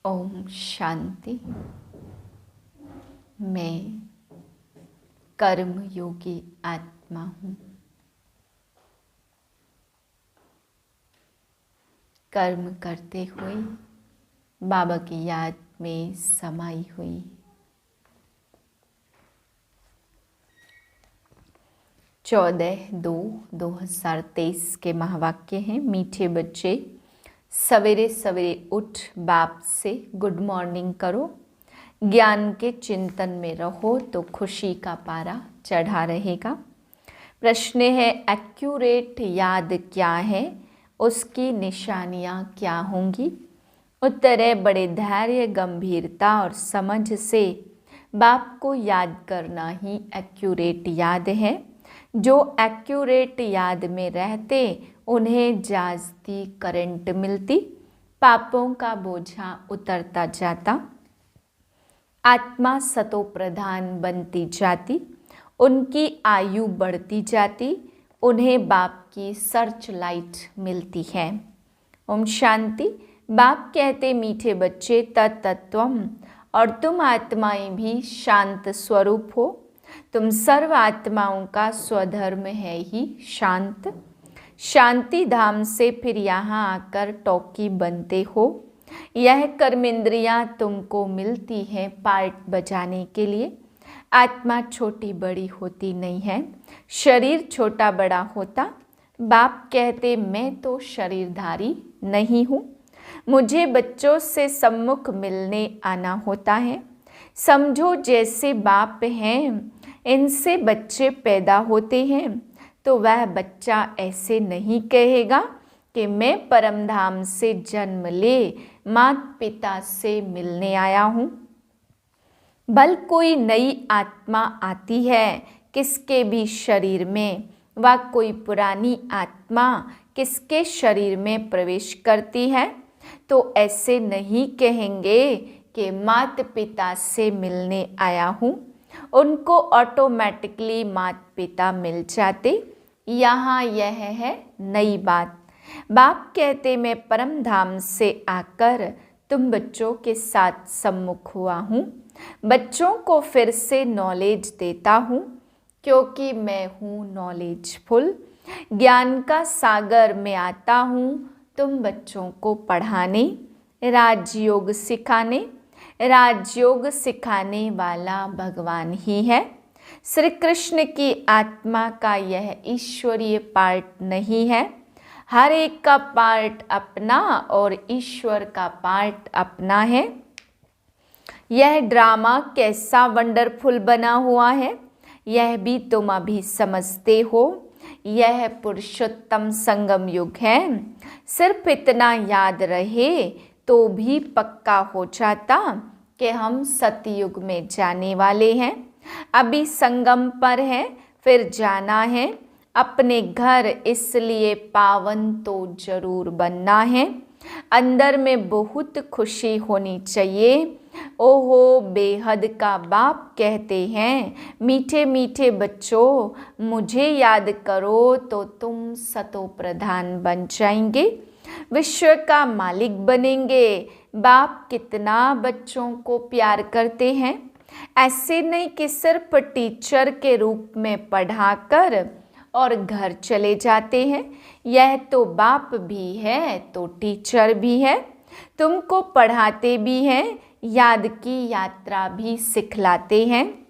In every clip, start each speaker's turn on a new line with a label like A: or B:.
A: ओम शांति। मैं कर्म योगी आत्मा हूँ। कर्म करते हुए बाबा की याद में समाई हुई। 14/2/2023 के महावाक्य हैं। मीठे बच्चे, सवेरे सवेरे उठ बाप से गुड मॉर्निंग करो। ज्ञान के चिंतन में रहो तो खुशी का पारा चढ़ा रहेगा। प्रश्न है, एक्यूरेट याद क्या है, उसकी निशानियाँ क्या होंगी? उत्तर है, बड़े धैर्य, गंभीरता और समझ से बाप को याद करना ही एक्यूरेट याद है। जो एक्यूरेट याद में रहते उन्हें जागती करंट मिलती, पापों का बोझा उतरता जाता, आत्मा सतो प्रधान बनती जाती, उनकी आयु बढ़ती जाती, उन्हें बाप की सर्च लाइट मिलती है। ओम शांति। बाप कहते, मीठे बच्चे, तत्तत्वम, और तुम आत्माएं भी शांत स्वरूप हो। तुम सर्व आत्माओं का स्वधर्म है ही शांत। शांति धाम से फिर यहाँ आकर टॉकी बनते हो। यह कर्मेंद्रियाँ तुमको मिलती हैं पार्ट बजाने के लिए। आत्मा छोटी बड़ी होती नहीं है, शरीर छोटा बड़ा होता। बाप कहते, मैं तो शरीरधारी नहीं हूँ, मुझे बच्चों से सम्मुख मिलने आना होता है। समझो जैसे बाप हैं, इनसे बच्चे पैदा होते हैं तो वह बच्चा ऐसे नहीं कहेगा कि मैं परमधाम से जन्म ले माता पिता से मिलने आया हूँ। बल कोई नई आत्मा आती है किसके भी शरीर में, व कोई पुरानी आत्मा किसके शरीर में प्रवेश करती है तो ऐसे नहीं कहेंगे कि माता पिता से मिलने आया हूँ। उनको ऑटोमेटिकली माता पिता मिल जाते। यहाँ यह है नई बात। बाप कहते, मैं परम धाम से आकर तुम बच्चों के साथ सम्मुख हुआ हूँ। बच्चों को फिर से नॉलेज देता हूँ क्योंकि मैं हूँ नॉलेजफुल। ज्ञान का सागर में आता हूँ तुम बच्चों को पढ़ाने, राजयोग सिखाने। राजयोग सिखाने वाला भगवान ही है। श्री कृष्ण की आत्मा का यह ईश्वरीय पार्ट नहीं है। हर एक का पार्ट अपना और ईश्वर का पार्ट अपना है। यह ड्रामा कैसा वंडरफुल बना हुआ है, यह भी तुम अभी समझते हो। यह पुरुषोत्तम संगम युग है। सिर्फ इतना याद रहे तो भी पक्का हो जाता कि हम सतयुग में जाने वाले हैं। अभी संगम पर है, फिर जाना है। अपने घर इसलिए पावन तो जरूर बनना है। अंदर में बहुत खुशी होनी चाहिए। ओहो, बेहद का बाप कहते हैं, मीठे मीठे बच्चों, मुझे याद करो तो तुम सतो प्रधान बन जाएंगे, विश्व का मालिक बनेंगे। बाप कितना बच्चों को प्यार करते हैं। ऐसे नहीं कि सिर्फ टीचर के रूप में पढ़ाकर और घर चले जाते हैं। यह तो बाप भी है तो टीचर भी है। तुमको पढ़ाते भी हैं, याद की यात्रा भी सिखलाते हैं।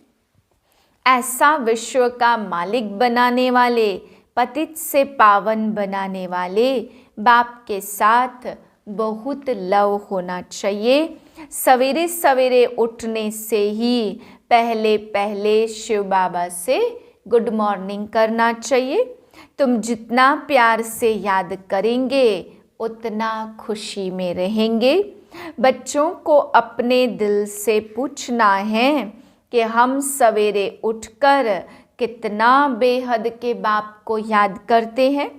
A: ऐसा विश्व का मालिक बनाने वाले, पतित से पावन बनाने वाले बाप के साथ बहुत लव होना चाहिए। सवेरे सवेरे उठने से ही पहले पहले शिव बाबा से गुड मॉर्निंग करना चाहिए। तुम जितना प्यार से याद करेंगे उतना खुशी में रहेंगे। बच्चों को अपने दिल से पूछना है कि हम सवेरे उठकर कितना बेहद के बाप को याद करते हैं।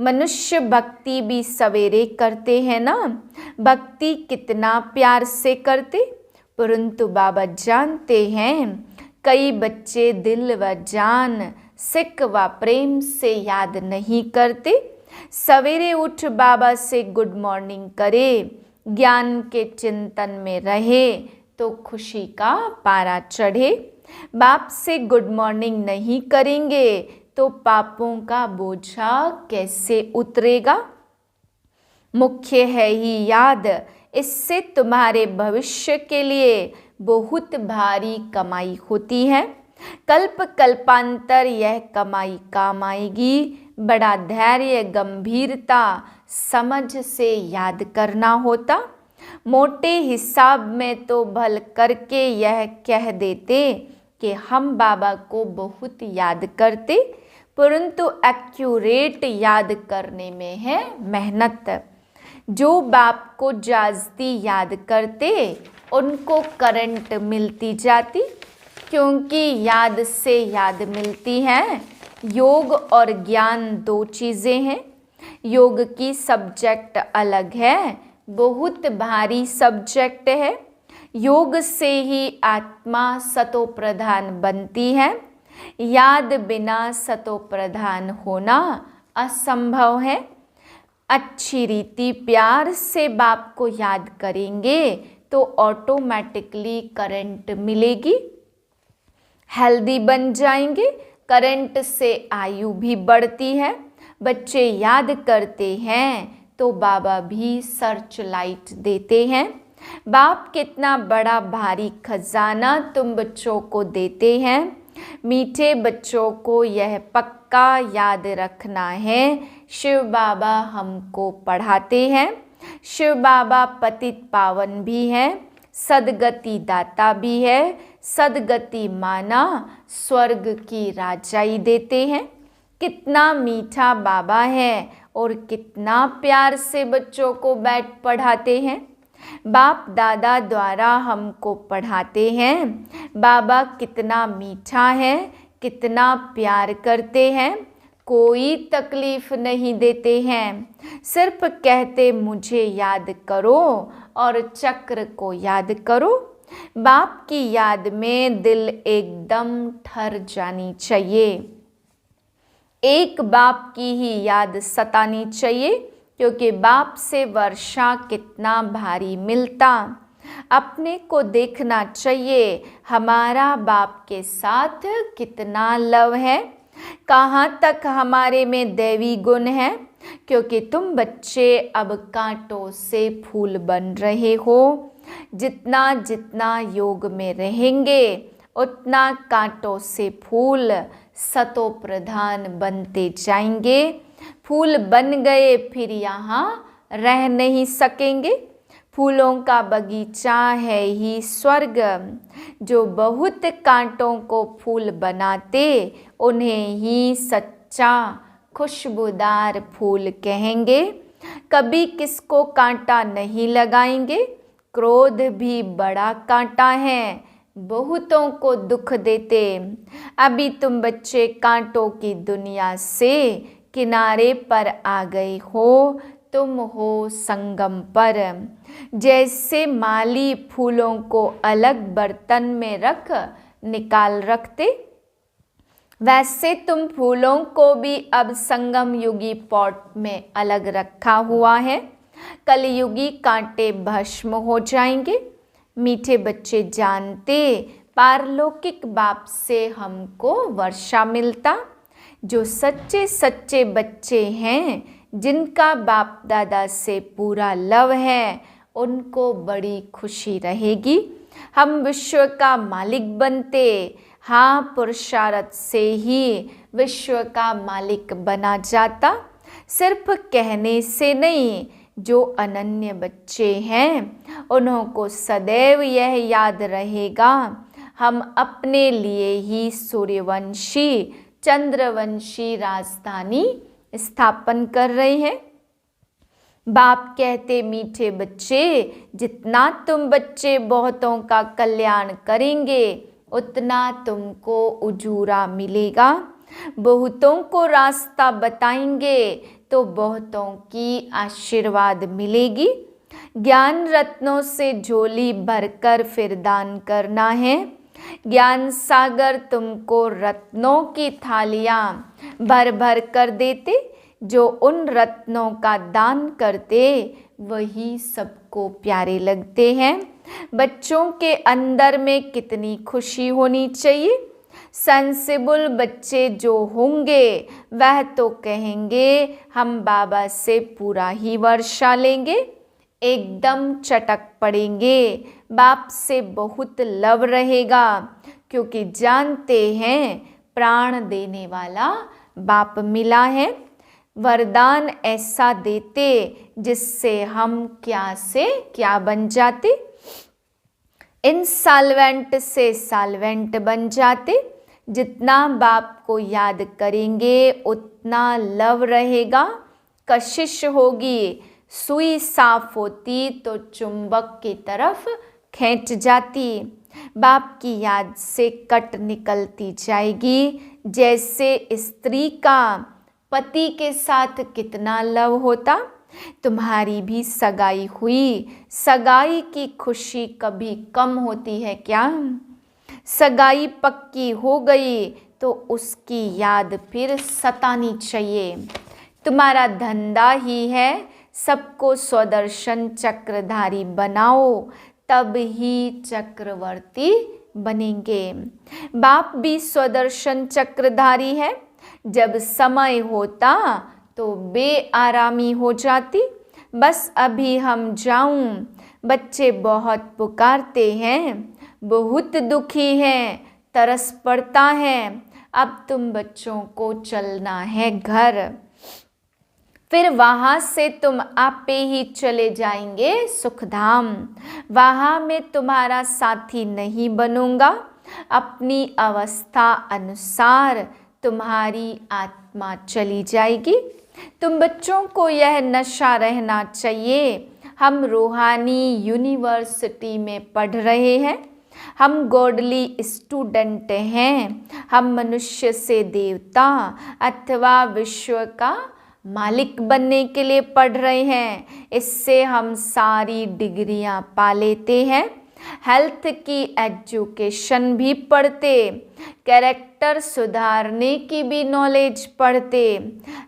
A: मनुष्य भक्ति भी सवेरे करते हैं ना, भक्ति कितना प्यार से करते, परंतु बाबा जानते हैं कई बच्चे दिल व जान, सिक व प्रेम से याद नहीं करते। सवेरे उठ बाबा से गुड मॉर्निंग करे, ज्ञान के चिंतन में रहे तो खुशी का पारा चढ़े। बाप से गुड मॉर्निंग नहीं करेंगे तो पापों का बोझा कैसे उतरेगा। मुख्य है ही याद, इससे तुम्हारे भविष्य के लिए बहुत भारी कमाई होती है। कल्प कल्पांतर यह कमाई काम आएगी। बड़ा धैर्य, गंभीरता, समझ से याद करना होता। मोटे हिसाब में तो भल करके यह कह देते कि हम बाबा को बहुत याद करते, परंतु एक्यूरेट याद करने में है मेहनत। जो बाप को जास्ती याद करते उनको करंट मिलती जाती, क्योंकि याद से याद मिलती है। योग और ज्ञान दो चीज़ें हैं। योग की सब्जेक्ट अलग है, बहुत भारी सब्जेक्ट है। योग से ही आत्मा सतो प्रधान बनती है। याद बिना सतो प्रधान होना असंभव है। अच्छी रीति प्यार से बाप को याद करेंगे तो ऑटोमेटिकली करंट मिलेगी, हेल्दी बन जाएंगे। करंट से आयु भी बढ़ती है। बच्चे याद करते हैं तो बाबा भी सर्च लाइट देते हैं। बाप कितना बड़ा भारी खजाना तुम बच्चों को देते हैं। मीठे बच्चों को यह पक्का याद रखना है, शिव बाबा हमको पढ़ाते हैं। शिव बाबा पतित पावन भी है, सदगति दाता भी है। सदगति माना स्वर्ग की राजाई देते हैं। कितना मीठा बाबा है और कितना प्यार से बच्चों को बैठ पढ़ाते हैं। बाप दादा द्वारा हमको पढ़ाते हैं। बाबा कितना मीठा है, कितना प्यार करते हैं, कोई तकलीफ नहीं देते हैं। सिर्फ कहते मुझे याद करो और चक्र को याद करो। बाप की याद में दिल एकदम ठहर जानी चाहिए। एक बाप की ही याद सतानी चाहिए, क्योंकि बाप से वर्षा कितना भारी मिलता। अपने को देखना चाहिए हमारा बाप के साथ कितना लव है, कहाँ तक हमारे में दैवी गुण है। क्योंकि तुम बच्चे अब कांटों से फूल बन रहे हो। जितना जितना योग में रहेंगे उतना कांटों से फूल सतो प्रधान बनते जाएंगे। फूल बन गए फिर यहाँ रह नहीं सकेंगे। फूलों का बगीचा है ही स्वर्ग। जो बहुत कांटों को फूल बनाते उन्हें ही सच्चा खुशबूदार फूल कहेंगे। कभी किसको कांटा नहीं लगाएंगे। क्रोध भी बड़ा कांटा है, बहुतों को दुख देते। अभी तुम बच्चे कांटों की दुनिया से किनारे पर आ गए हो, तुम हो संगम पर। जैसे माली फूलों को अलग बर्तन में रख निकाल रखते, वैसे तुम फूलों को भी अब संगम युगी पॉट में अलग रखा हुआ है। कलयुगी कांटे भस्म हो जाएंगे। मीठे बच्चे जानते पारलौकिक बाप से हमको वर्षा मिलता। जो सच्चे सच्चे बच्चे हैं, जिनका बाप दादा से पूरा लव है, उनको बड़ी खुशी रहेगी। हम विश्व का मालिक बनते। हाँ, पुरुषार्थ से ही विश्व का मालिक बना जाता, सिर्फ कहने से नहीं। जो अनन्य बच्चे हैं उन्हों को सदैव यह याद रहेगा, हम अपने लिए ही सूर्यवंशी चंद्रवंशी राजधानी स्थापन कर रहे हैं। बाप कहते मीठे बच्चे, जितना तुम बच्चे बहुतों का कल्याण करेंगे उतना तुमको उजूरा मिलेगा। बहुतों को रास्ता बताएंगे तो बहुतों की आशीर्वाद मिलेगी। ज्ञान रत्नों से झोली भरकर फिर दान करना है। ज्ञान सागर तुमको रत्नों की थालियां भर भर कर देते। जो उन रत्नों का दान करते वही सबको प्यारे लगते हैं। बच्चों के अंदर में कितनी खुशी होनी चाहिए। सेंसिबल बच्चे जो होंगे वह तो कहेंगे हम बाबा से पूरा ही वर्षा लेंगे, एकदम चटक पड़ेंगे, बाप से बहुत लव रहेगा, क्योंकि जानते हैं प्राण देने वाला बाप मिला है। वरदान ऐसा देते जिससे हम क्या से क्या बन जाते, इंसॉल्वेंट से सॉल्वेंट बन जाते। जितना बाप को याद करेंगे उतना लव रहेगा, कशिश होगी। सुई साफ होती तो चुंबक की तरफ खींच जाती, बाप की याद से कट निकलती जाएगी। जैसे स्त्री का पति के साथ कितना लव होता। तुम्हारी भी सगाई हुई, सगाई की खुशी कभी कम होती है क्या? सगाई पक्की हो गई तो उसकी याद फिर सतानी चाहिए। तुम्हारा धंधा ही है सबको स्वदर्शन चक्रधारी बनाओ, तब ही चक्रवर्ती बनेंगे। बाप भी स्वदर्शन चक्रधारी है। जब समय होता तो बेआरामी हो जाती, बस अभी हम जाऊं। बच्चे बहुत पुकारते हैं, बहुत दुखी हैं, तरस पड़ता है। अब तुम बच्चों को चलना है घर, फिर वहाँ से तुम आपे ही चले जाएंगे सुखधाम। वहाँ मैं तुम्हारा साथी नहीं बनूंगा, अपनी अवस्था अनुसार तुम्हारी आत्मा चली जाएगी। तुम बच्चों को यह नशा रहना चाहिए। हम रूहानी यूनिवर्सिटी में पढ़ रहे हैं, हम गॉडली स्टूडेंट हैं। हम मनुष्य से देवता अथवा विश्व का मालिक बनने के लिए पढ़ रहे हैं। इससे हम सारी डिग्रियां पा लेते हैं। हेल्थ की एजुकेशन भी पढ़ते, कैरेक्टर सुधारने की भी नॉलेज पढ़ते।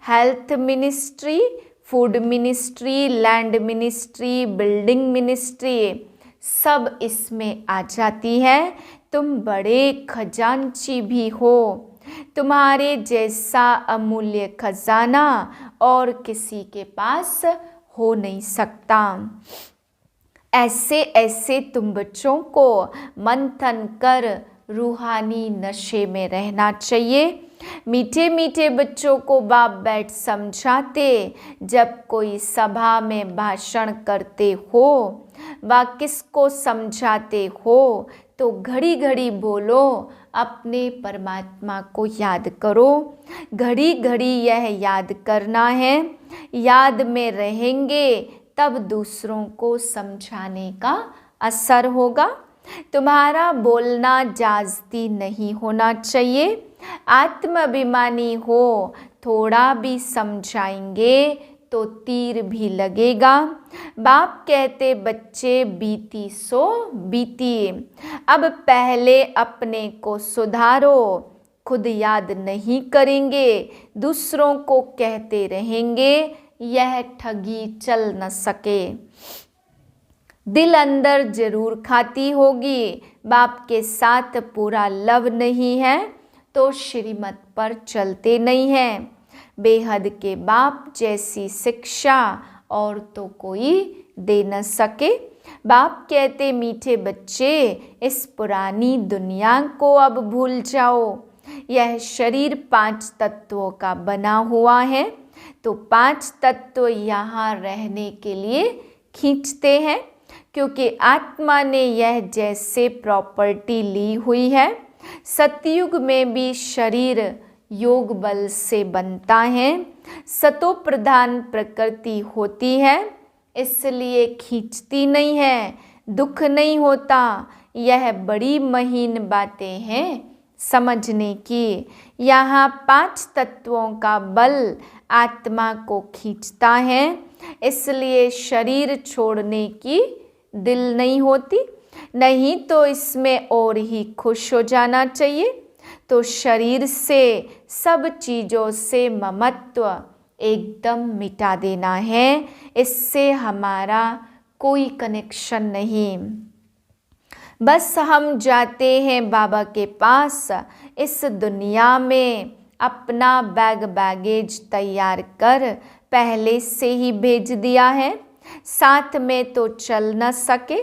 A: Health ministry, food ministry, land ministry, building ministry सब इसमें आ जाती है। तुम बड़े खजांची भी हो। तुम्हारे जैसा अमूल्य खजाना और किसी के पास हो नहीं सकता। ऐसे ऐसे तुम बच्चों को मंथन कर रूहानी नशे में रहना चाहिए। मीठे मीठे बच्चों को बाप बैठ समझाते। जब कोई सभा में भाषण करते हो व किसको समझाते हो तो घड़ी घड़ी बोलो, अपने परमात्मा को याद करो। घड़ी घड़ी यह याद करना है। याद में रहेंगे तब दूसरों को समझाने का असर होगा। तुम्हारा बोलना जाजती नहीं होना चाहिए। आत्माभिमानी हो, थोड़ा भी समझाएंगे तो तीर भी लगेगा। बाप कहते बच्चे बीती सो बीती, अब पहले अपने को सुधारो। खुद याद नहीं करेंगे, दूसरों को कहते रहेंगे, यह ठगी चल न सके। दिल अंदर जरूर खाती होगी, बाप के साथ पूरा लव नहीं है तो श्रीमत पर चलते नहीं हैं। बेहद के बाप जैसी शिक्षा और तो कोई दे न सके। बाप कहते मीठे बच्चे इस पुरानी दुनिया को अब भूल जाओ। यह शरीर 5 तत्वों का बना हुआ है, तो 5 तत्व यहाँ रहने के लिए खींचते हैं, क्योंकि आत्मा ने यह जैसे प्रॉपर्टी ली हुई है। सतयुग में भी शरीर योग बल से बनता है। सतो प्रधान प्रकृति होती है, इसलिए खींचती नहीं है, दुख नहीं होता। यह बड़ी महीन बातें हैं समझने की। यहाँ 5 तत्वों का बल आत्मा को खींचता है, इसलिए शरीर छोड़ने की दिल नहीं होती। नहीं तो इसमें और ही खुश हो जाना चाहिए। तो शरीर से, सब चीज़ों से ममत्व एकदम मिटा देना है। इससे हमारा कोई कनेक्शन नहीं। बस हम जाते हैं बाबा के पास, इस दुनिया में अपना बैगेज तैयार कर पहले से ही भेज दिया है। साथ में तो चल न सके,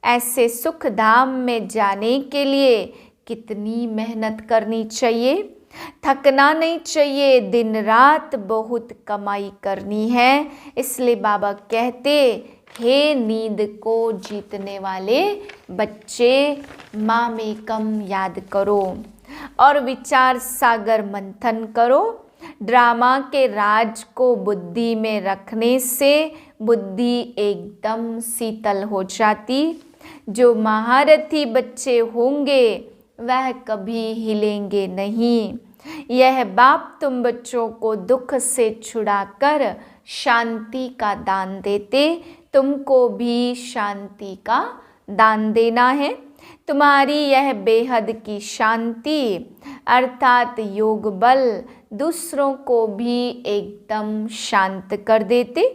A: ऐसे सुख धाम में जाने के लिए कितनी मेहनत करनी चाहिए। थकना नहीं चाहिए, दिन रात बहुत कमाई करनी है। इसलिए बाबा कहते, हे नींद को जीतने वाले बच्चे, मामेकम याद करो और विचार सागर मंथन करो। ड्रामा के राज को बुद्धि में रखने से बुद्धि एकदम शीतल हो जाती। जो महारथी बच्चे होंगे वह कभी हिलेंगे नहीं। यह बाप तुम बच्चों को दुख से छुड़ाकर शांति का दान देते, तुमको भी शांति का दान देना है। तुम्हारी यह बेहद की शांति अर्थात योग बल दूसरों को भी एकदम शांत कर देते।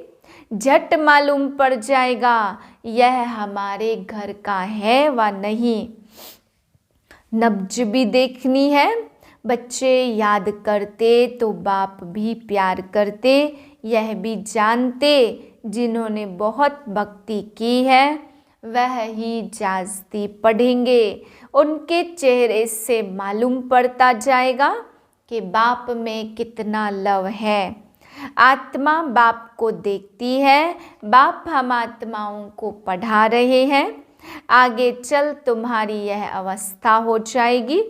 A: झट मालूम पड़ जाएगा यह हमारे घर का है व नहीं। नब्ज भी देखनी है। बच्चे याद करते तो बाप भी प्यार करते, यह भी जानते जिन्होंने बहुत भक्ति की है वह ही जास्ती पढ़ेंगे। उनके चेहरे से मालूम पड़ता जाएगा कि बाप में कितना लव है। आत्मा बाप को देखती है, बाप हम आत्माओं को पढ़ा रहे हैं। आगे चल तुम्हारी यह अवस्था हो जाएगी।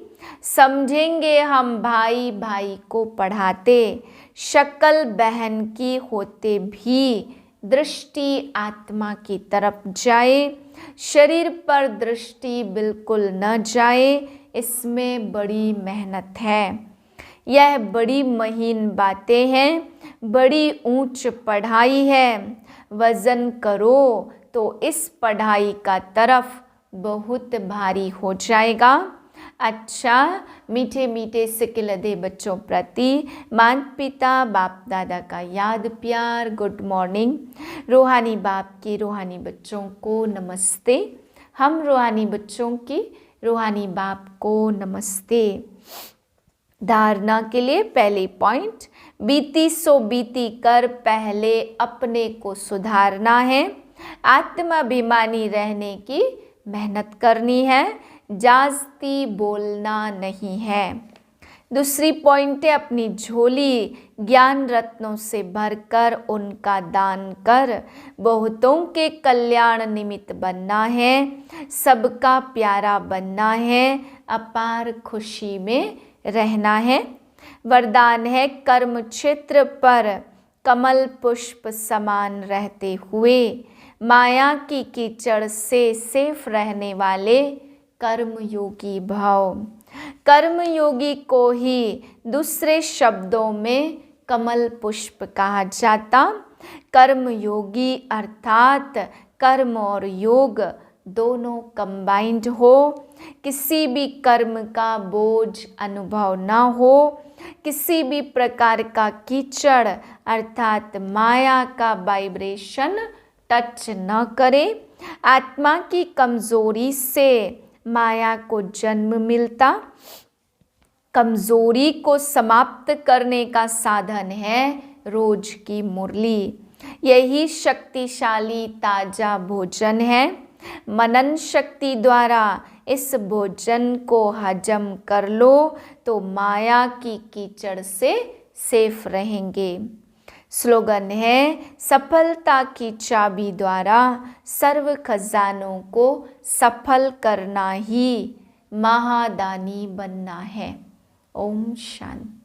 A: समझेंगे हम भाई भाई को पढ़ाते, शक्ल बहन की होते भी दृष्टि आत्मा की तरफ जाए, शरीर पर दृष्टि बिल्कुल न जाए। इसमें बड़ी मेहनत है। यह बड़ी महीन बातें हैं, बड़ी ऊंच पढ़ाई है। वजन करो तो इस पढ़ाई का तरफ बहुत भारी हो जाएगा। अच्छा, मीठे मीठे सिकिलधे बच्चों प्रति माता पिता बाप दादा का याद प्यार, गुड मॉर्निंग। रूहानी बाप की रूहानी बच्चों को नमस्ते। हम रूहानी बच्चों की रूहानी बाप को नमस्ते। धारणा के लिए पहले पॉइंट, बीती सो बीती कर पहले अपने को सुधारना है। आत्माभिमानी रहने की मेहनत करनी है, जास्ती बोलना नहीं है। दूसरी पॉइंट है, अपनी झोली ज्ञान रत्नों से भरकर उनका दान कर बहुतों के कल्याण निमित्त बनना है, सबका प्यारा बनना है, अपार खुशी में रहना है। वरदान है, कर्म क्षेत्र पर कमल पुष्प समान रहते हुए माया की कीचड़ से सेफ रहने वाले कर्मयोगी भाव। कर्मयोगी को ही दूसरे शब्दों में कमल पुष्प कहा जाता। कर्मयोगी अर्थात कर्म और योग दोनों कंबाइंड हो, किसी भी कर्म का बोझ अनुभव ना हो, किसी भी प्रकार का कीचड़ अर्थात माया का वाइब्रेशन टच न करे। आत्मा की कमजोरी से माया को जन्म मिलता। कमजोरी को समाप्त करने का साधन है रोज की मुरली। यही शक्तिशाली ताजा भोजन है। मनन शक्ति द्वारा इस भोजन को हजम कर लो तो माया की कीचड़ से सेफ रहेंगे। स्लोगन है, सफलता की चाबी द्वारा सर्व खजानों को सफल करना ही महादानी बनना है। ओम शांति।